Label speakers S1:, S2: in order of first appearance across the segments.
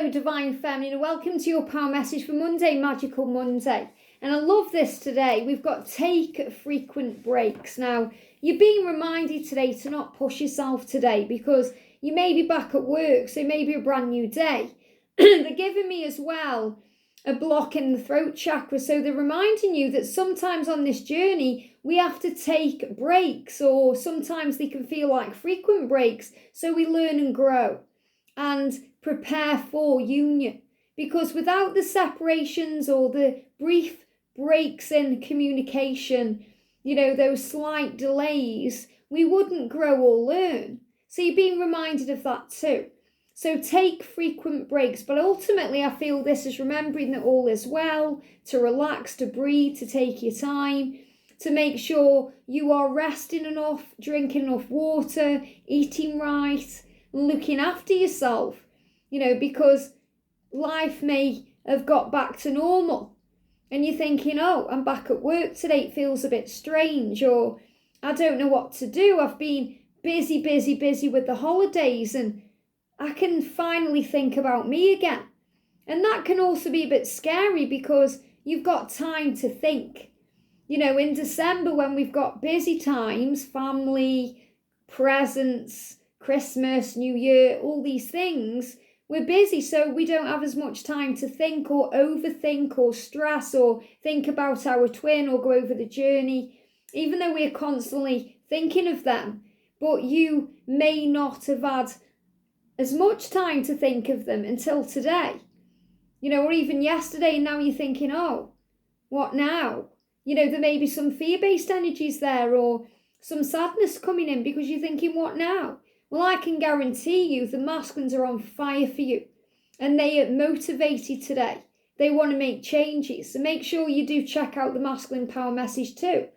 S1: Hello, Divine Feminine, and welcome to your power message for Monday, Magical Monday. And I love this today. We've got take frequent breaks. Now, you're being reminded today to not push yourself today because you may be back at work, so it may be a brand new day. They're giving me as well a block in the throat chakra, so they're reminding you that sometimes on this journey we have to take breaks, or sometimes they can feel like frequent breaks, so we learn and grow and prepare for union. Because without the separations or the brief breaks in communication, those slight delays, we wouldn't grow or learn. So you're being reminded of that too. So take frequent breaks, but ultimately I feel this is remembering that all is well, to relax, to breathe, to take your time, to make sure you are resting enough, drinking enough water, eating right, looking after yourself, because life may have got back to normal and you're thinking, oh, I'm back at work today, it feels a bit strange, or I don't know what to do. I've been busy with the holidays and I can finally think about me again. And that can also be a bit scary because you've got time to think. In December, when we've got busy times, family, presents, Christmas, New Year, all these things, we're busy, so we don't have as much time to think or overthink or stress or think about our twin or go over the journey, even though we're constantly thinking of them. But you may not have had as much time to think of them until today, or even yesterday, and now you're thinking, oh, what now? There may be some fear-based energies there or some sadness coming in because you're thinking, what now? Well, I can guarantee you the masculines are on fire for you and they are motivated today. They want to make changes. So make sure you do check out the masculine power message too.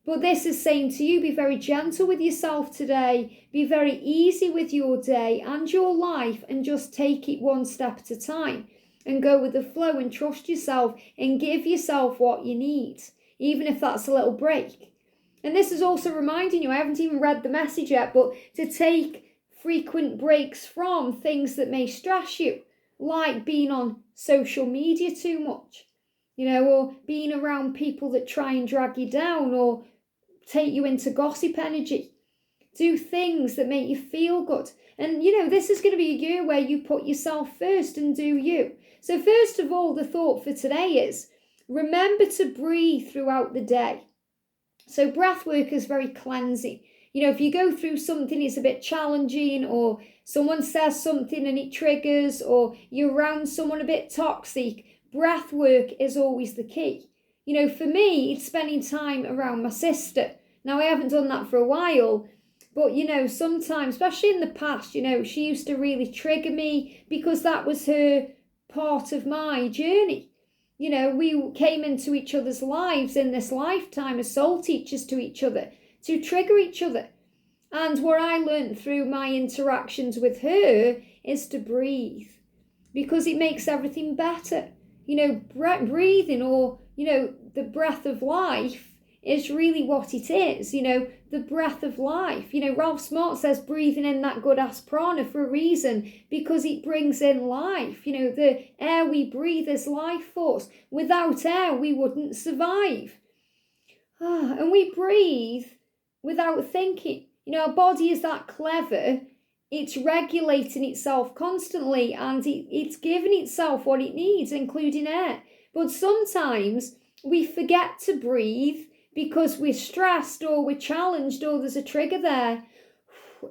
S1: But this is saying to you, be very gentle with yourself today, be very easy with your day and your life, and just take it one step at a time and go with the flow and trust yourself and give yourself what you need, even if that's a little break. And this is also reminding you, I haven't even read the message yet, but to take frequent breaks from things that may stress you, like being on social media too much, or being around people that try and drag you down or take you into gossip energy. Do things that make you feel good. And, this is going to be a year where you put yourself first and do you. So first of all, the thought for today is, remember to breathe throughout the day. So breath work is very cleansing. If you go through something, it's a bit challenging, or someone says something and it triggers, or you're around someone a bit toxic, breath work is always the key. For me, it's spending time around my sister. Now, I haven't done that for a while, but, sometimes, especially in the past, she used to really trigger me because that was her part of my journey. We came into each other's lives in this lifetime as soul teachers to each other, to trigger each other. And what I learned through my interactions with her is to breathe, because it makes everything better. Breathing, or, the breath of life is really what it is, the breath of life. Ralph Smart says breathing in that good ass prana for a reason, because it brings in life. The air we breathe is life force. Without air, we wouldn't survive. And we breathe without thinking. Our body is that clever. It's regulating itself constantly and it's giving itself what it needs, including air. But sometimes we forget to breathe because we're stressed or we're challenged or there's a trigger there.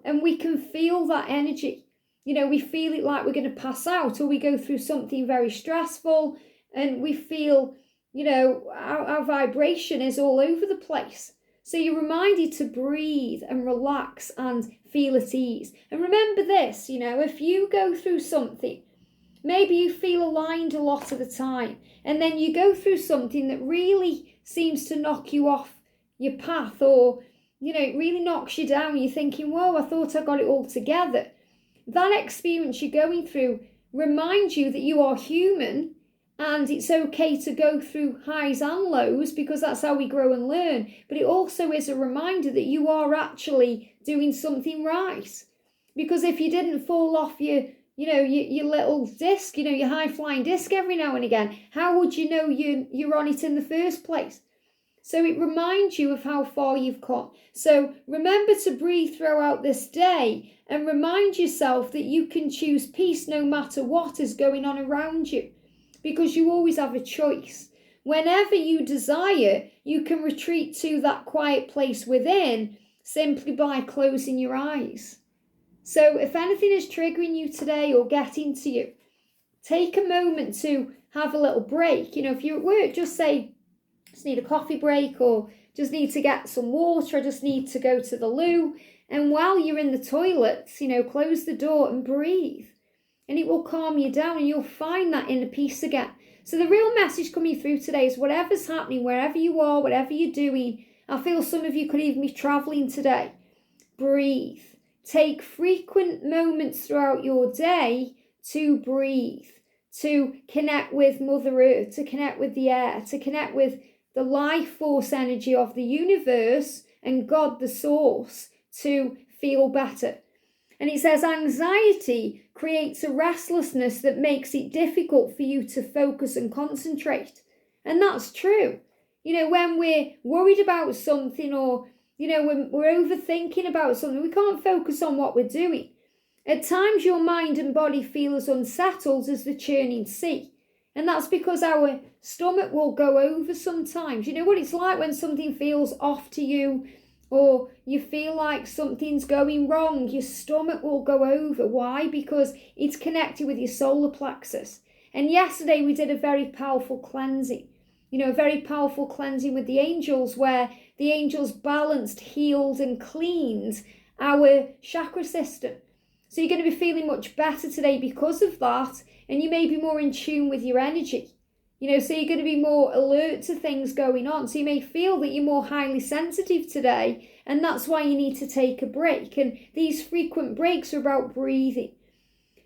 S1: And we can feel that energy. We feel it like we're going to pass out, or we go through something very stressful and we feel, our vibration is all over the place. So you're reminded to breathe and relax and feel at ease. And remember this, if you go through something, maybe you feel aligned a lot of the time, and then you go through something that really seems to knock you off your path, or, it really knocks you down. You're thinking, whoa, I thought I got it all together. That experience you're going through reminds you that you are human, and it's okay to go through highs and lows, because that's how we grow and learn. But it also is a reminder that you are actually doing something right. Because if you didn't fall off your your little disc, your high flying disc every now and again. How would you know you're on it in the first place? So it reminds you of how far you've come. So remember to breathe throughout this day and remind yourself that you can choose peace no matter what is going on around you, because you always have a choice. Whenever you desire, you can retreat to that quiet place within simply by closing your eyes. So if anything is triggering you today or getting to you, take a moment to have a little break. If you're at work, just say, just need a coffee break, or just need to get some water, I just need to go to the loo. And while you're in the toilets, close the door and breathe. And it will calm you down and you'll find that inner peace again. So the real message coming through today is whatever's happening, wherever you are, whatever you're doing, I feel some of you could even be traveling today. Breathe. Take frequent moments throughout your day to breathe, to connect with Mother Earth, to connect with the air, to connect with the life force energy of the universe and God, the source, to feel better. And it says anxiety creates a restlessness that makes it difficult for you to focus and concentrate. And that's true. When we're worried about something, or when we're overthinking about something, we can't focus on what we're doing. At times, your mind and body feel as unsettled as the churning sea. And that's because our stomach will go over sometimes. You know what it's like when something feels off to you, or you feel like something's going wrong, your stomach will go over. Why? Because it's connected with your solar plexus. And yesterday we did a very powerful cleansing. A very powerful cleansing with the angels, where the angels balanced, healed and cleaned our chakra system. So you're going to be feeling much better today because of that, and you may be more in tune with your energy. So you're going to be more alert to things going on. So you may feel that you're more highly sensitive today, and that's why you need to take a break. And these frequent breaks are about breathing.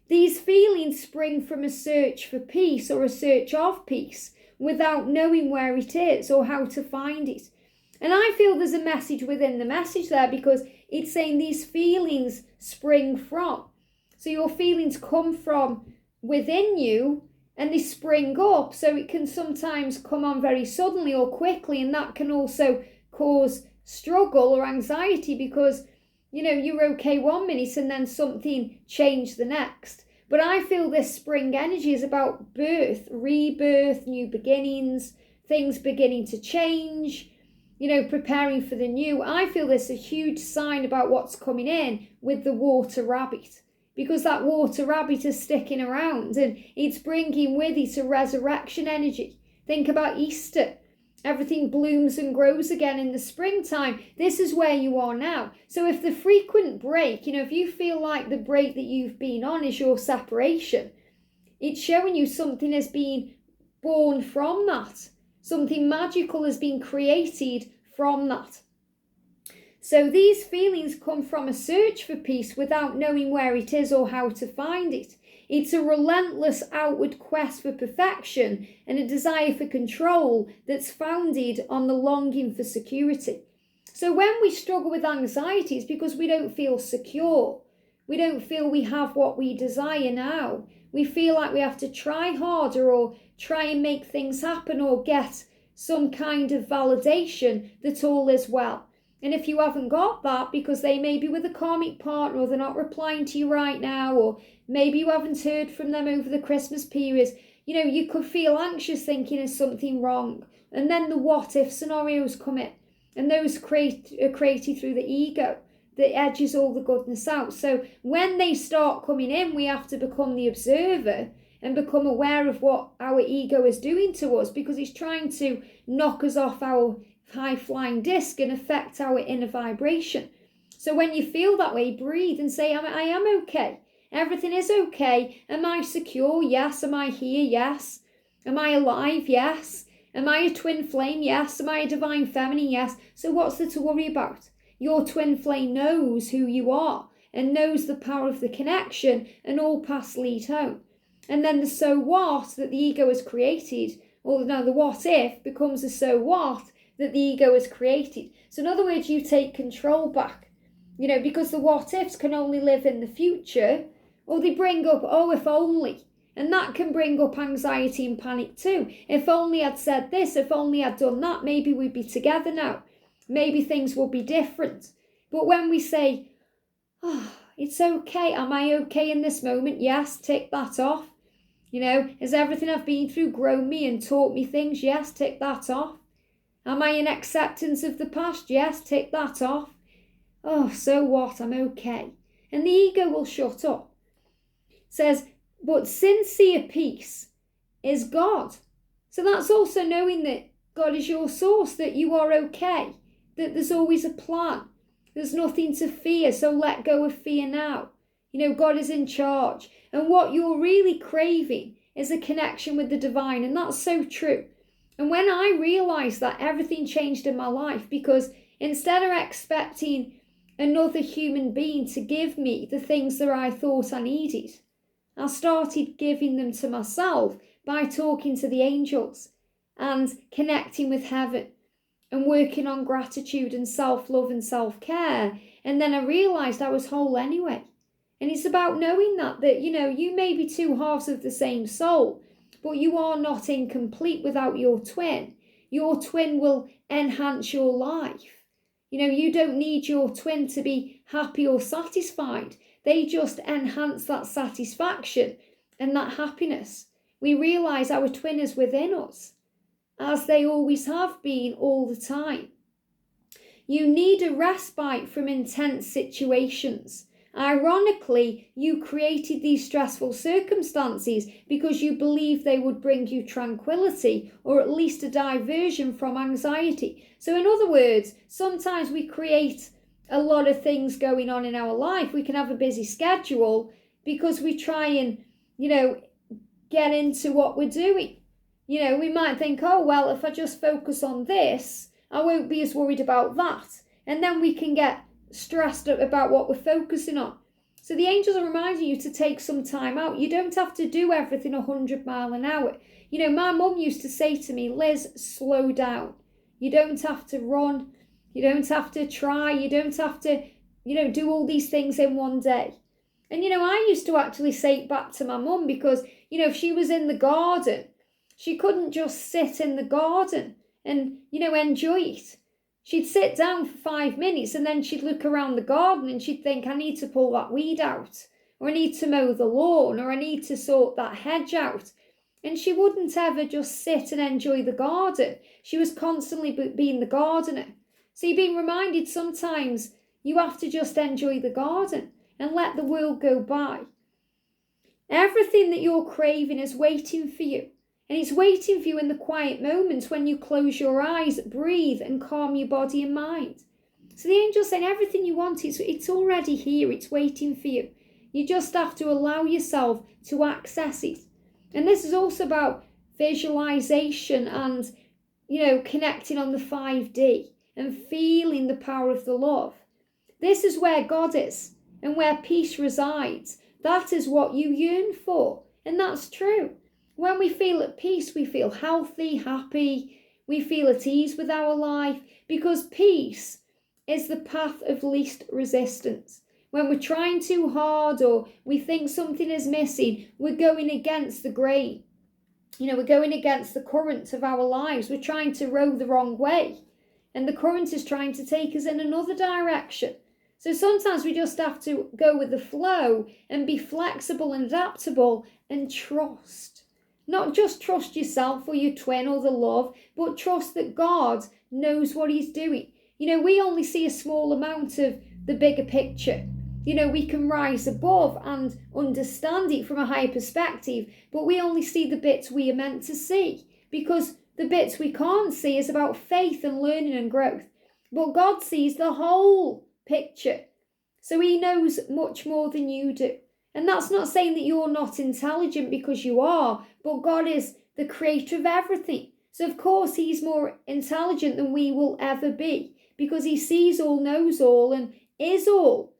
S1: These feelings spring from a search for peace or a search of peace without knowing where it is or how to find it. And I feel there's a message within the message there, because it's saying these feelings spring from. So your feelings come from within you, and they spring up. So it can sometimes come on very suddenly or quickly, and that can also cause struggle or anxiety, because you're okay 1 minute and then something changed the next. But I feel this spring energy is about birth, rebirth, new beginnings, things beginning to change, preparing for the new. I feel this a huge sign about what's coming in with the water rabbit, because that water rabbit is sticking around and it's bringing with it a resurrection energy. Think about Easter. Everything blooms and grows again in the springtime. This is where you are now. So if the frequent break, if you feel like the break that you've been on is your separation, it's showing you something has been born from that. Something magical has been created from that. So these feelings come from a search for peace without knowing where it is or how to find it. It's a relentless outward quest for perfection and a desire for control that's founded on the longing for security. So when we struggle with anxiety, it's because we don't feel secure. We don't feel we have what we desire now. We feel like we have to try harder or try and make things happen or get some kind of validation that all is well. And if you haven't got that, because they may be with a karmic partner, or they're not replying to you right now, or maybe you haven't heard from them over the Christmas period, you could feel anxious thinking is something wrong. And then the what if scenarios come in, and those are created through the ego that edges all the goodness out. So when they start coming in, we have to become the observer and become aware of what our ego is doing to us, because it's trying to knock us off our high-flying disc and affect our inner vibration. So when you feel that way, breathe and say, I am okay. Everything is okay. Am I secure? Yes. Am I here? Yes. Am I alive? Yes. Am I a twin flame? Yes. Am I a divine feminine? Yes. So what's there to worry about? Your twin flame knows who you are and knows the power of the connection, and all paths lead home. And then the so what that the ego has created, or no, the what if becomes the so what that the ego has created. So in other words, you take control back, because the what ifs can only live in the future, Or they bring up, oh, if only. And that can bring up anxiety and panic too. If only I'd said this, if only I'd done that, maybe we'd be together now. Maybe things would be different. But when we say, oh, it's okay. Am I okay in this moment? Yes, tick that off. Has everything I've been through grown me and taught me things? Yes, tick that off. Am I in acceptance of the past? Yes, tick that off. Oh, so what? I'm okay. And the ego will shut up. It says, but sincere peace is God. So that's also knowing that God is your source, that you are okay, that there's always a plan. There's nothing to fear, so let go of fear now. God is in charge. And what you're really craving is a connection with the divine, and that's so true. And when I realised that, everything changed in my life, because instead of expecting another human being to give me the things that I thought I needed, I started giving them to myself by talking to the angels and connecting with heaven and working on gratitude and self-love and self-care. And then I realised I was whole anyway. And it's about knowing that you may be two halves of the same soul, but you are not incomplete without your twin. Your twin will enhance your life. You don't need your twin to be happy or satisfied. They just enhance that satisfaction and that happiness. We realise our twin is within us, as they always have been all the time. You need a respite from intense situations. Ironically, you created these stressful circumstances because you believed they would bring you tranquility, or at least a diversion from anxiety. So in other words, sometimes we create a lot of things going on in our life. We can have a busy schedule because we try and, get into what we're doing. We might think, oh, well, if I just focus on this, I won't be as worried about that. And then we can get stressed about what we're focusing on. So the angels are reminding you to take some time out. You don't have to do everything 100 miles an hour. My mum used to say to me, Liz, slow down. You don't have to run. You don't have to try. You don't have to, do all these things in one day. And, I used to actually say it back to my mum because, if she was in the garden, she couldn't just sit in the garden and, enjoy it. She'd sit down for 5 minutes and then she'd look around the garden and she'd think, I need to pull that weed out, or I need to mow the lawn, or I need to sort that hedge out. And she wouldn't ever just sit and enjoy the garden. She was constantly being the gardener. So you're being reminded sometimes you have to just enjoy the garden and let the world go by. Everything that you're craving is waiting for you. And it's waiting for you in the quiet moments when you close your eyes, breathe, and calm your body and mind. So the angel's saying everything you want, it's already here. It's waiting for you. You just have to allow yourself to access it. And this is also about visualization and, connecting on the 5D and feeling the power of the love. This is where God is and where peace resides. That is what you yearn for. And that's true. When we feel at peace, we feel healthy, happy, we feel at ease with our life, because peace is the path of least resistance. When we're trying too hard or we think something is missing, we're going against the grain. We're going against the current of our lives. We're trying to row the wrong way, and the current is trying to take us in another direction. So sometimes we just have to go with the flow and be flexible and adaptable and trust. Not just trust yourself or your twin or the love, but trust that God knows what he's doing. We only see a small amount of the bigger picture. We can rise above and understand it from a higher perspective, but we only see the bits we are meant to see, because the bits we can't see is about faith and learning and growth. But God sees the whole picture. So he knows much more than you do. And that's not saying that you're not intelligent, because you are, but God is the creator of everything. So of course he's more intelligent than we will ever be, because he sees all, knows all, and is all.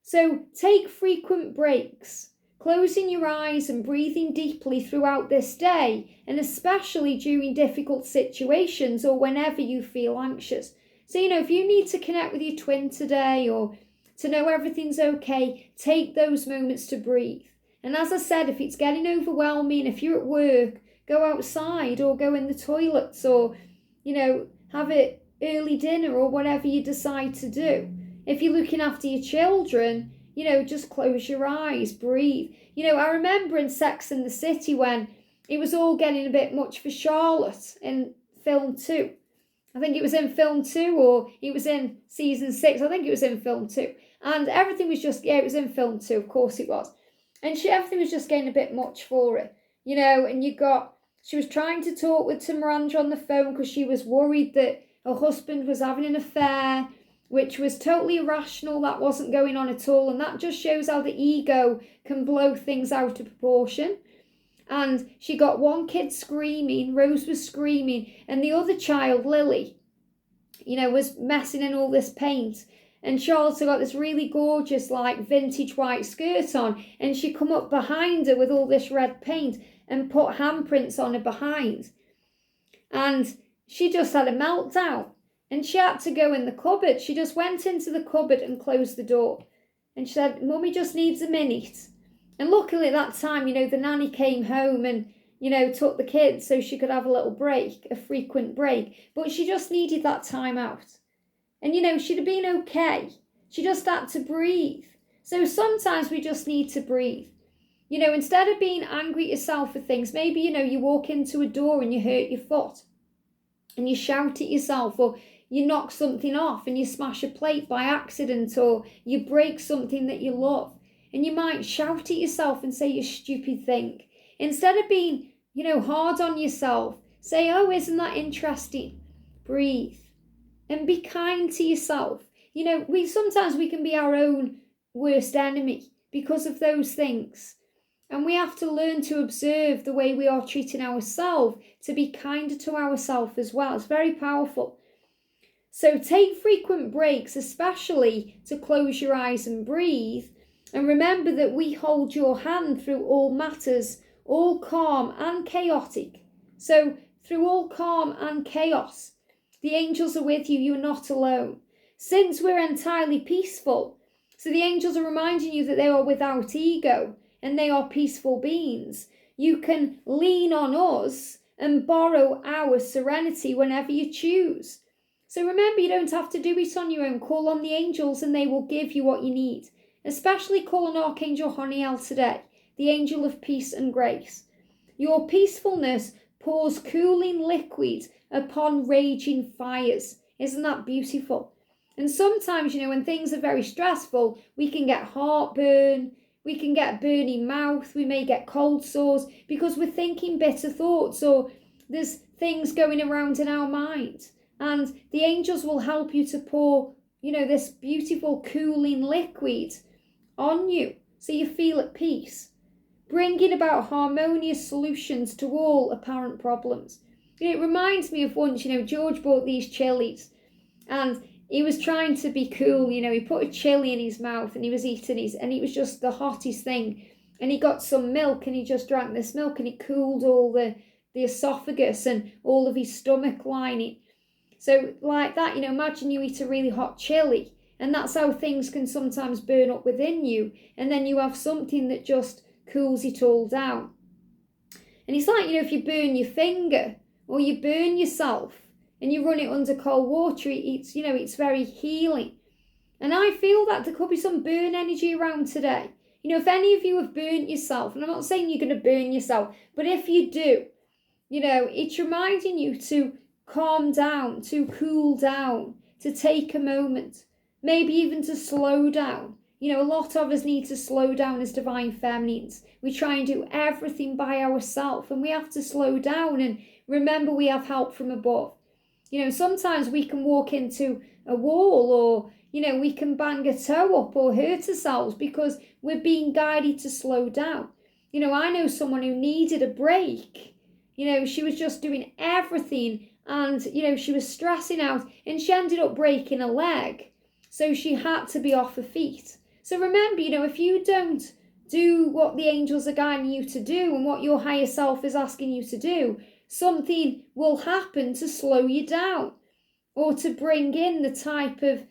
S1: So take frequent breaks, closing your eyes and breathing deeply throughout this day, and especially during difficult situations or whenever you feel anxious. So, if you need to connect with your twin today, or to know everything's okay. Take those moments to breathe. And as I said, if it's getting overwhelming, if you're at work, go outside or go in the toilets or, have it early dinner or whatever you decide to do. If you're looking after your children, just close your eyes, breathe. I remember in Sex and the City when it was all getting a bit much for Charlotte in film 2. I think it was in film 2 or it was in season 6. I think it was in film 2. And everything was just, it was in film 2, of course it was. And everything was just getting a bit much for her, and she was trying to talk to Miranda on the phone because she was worried that her husband was having an affair, which was totally irrational. That wasn't going on at all. And that just shows how the ego can blow things out of proportion. And she got one kid screaming, Rose was screaming, and the other child, Lily, was messing in all this paint. And Charlotte got this really gorgeous, vintage white skirt on, and she come up behind her with all this red paint and put handprints on her behind. And she just had a meltdown. And she had to go in the cupboard. She just went into the cupboard and closed the door. And she said, Mummy just needs a minute. And luckily at that time, the nanny came home and, took the kids so she could have a little break, a frequent break. But she just needed that time out. And, she'd have been okay. She just had to breathe. So sometimes we just need to breathe. Instead of being angry at yourself for things, maybe, you walk into a door and you hurt your foot. And you shout at yourself, or you knock something off and you smash a plate by accident, or you break something that you love. And you might shout at yourself and say you stupid thing. Instead of being, hard on yourself, say, oh, isn't that interesting? Breathe. And be kind to yourself. Sometimes we can be our own worst enemy because of those things. And we have to learn to observe the way we are treating ourselves, to be kinder to ourselves as well. It's very powerful. So take frequent breaks, especially to close your eyes and breathe. And remember that we hold your hand through all matters, all calm and chaotic. So through all calm and chaos, the angels are with you. You're not alone. Since we're entirely peaceful, so the angels are reminding you that they are without ego and they are peaceful beings. You can lean on us and borrow our serenity whenever you choose. So remember, you don't have to do it on your own. Call on the angels and they will give you what you need. Especially call on Archangel Honiel today, the angel of peace and grace. Your peacefulness pours cooling liquid upon raging fires. Isn't that beautiful? And sometimes, when things are very stressful, we can get heartburn, we can get burning mouth, we may get cold sores because we're thinking bitter thoughts or there's things going around in our mind. And the angels will help you to pour, this beautiful cooling liquid on you so you feel at peace, bringing about harmonious solutions to all apparent problems. It reminds me of once, George bought these chilies and he was trying to be cool, he put a chili in his mouth and he was eating his, and it was just the hottest thing. And he got some milk and he just drank this milk and it cooled all the esophagus and all of his stomach lining. So like that, imagine you eat a really hot chili. And that's how things can sometimes burn up within you. And then you have something that just cools it all down. And it's like, if you burn your finger or you burn yourself and you run it under cold water, it's very healing. And I feel that there could be some burn energy around today. If any of you have burnt yourself, and I'm not saying you're going to burn yourself, but if you do, it's reminding you to calm down, to cool down, to take a moment. Maybe even to slow down. A lot of us need to slow down as divine feminines. We try and do everything by ourselves and we have to slow down and remember we have help from above. Sometimes we can walk into a wall or, we can bang a toe up or hurt ourselves because we're being guided to slow down. I know someone who needed a break. She was just doing everything and, she was stressing out and she ended up breaking a leg. So she had to be off her feet. So remember, if you don't do what the angels are guiding you to do and what your higher self is asking you to do, something will happen to slow you down or to bring in the type of,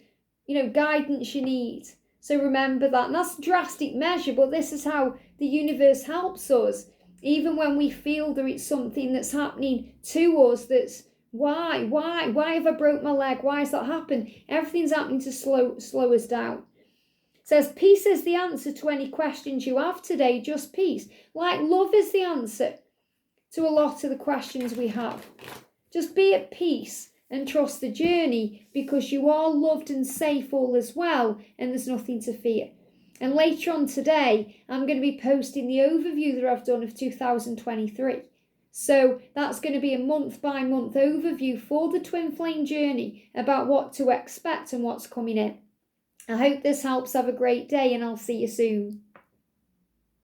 S1: guidance you need. So remember that. And that's a drastic measure, but this is how the universe helps us. Even when we feel there is something that's happening to us that's why have I broke my leg? Why has that happened? Everything's happening to slow us down. It says peace is the answer to any questions you have today, just peace. Like love is the answer to a lot of the questions we have. Just be at peace and trust the journey, because you are loved and safe all as well, and there's nothing to fear. And later on today, I'm going to be posting the overview that I've done of 2023. So that's going to be a month-by-month overview for the twin flame journey about what to expect and what's coming in. I hope this helps. Have a great day, and I'll see you soon.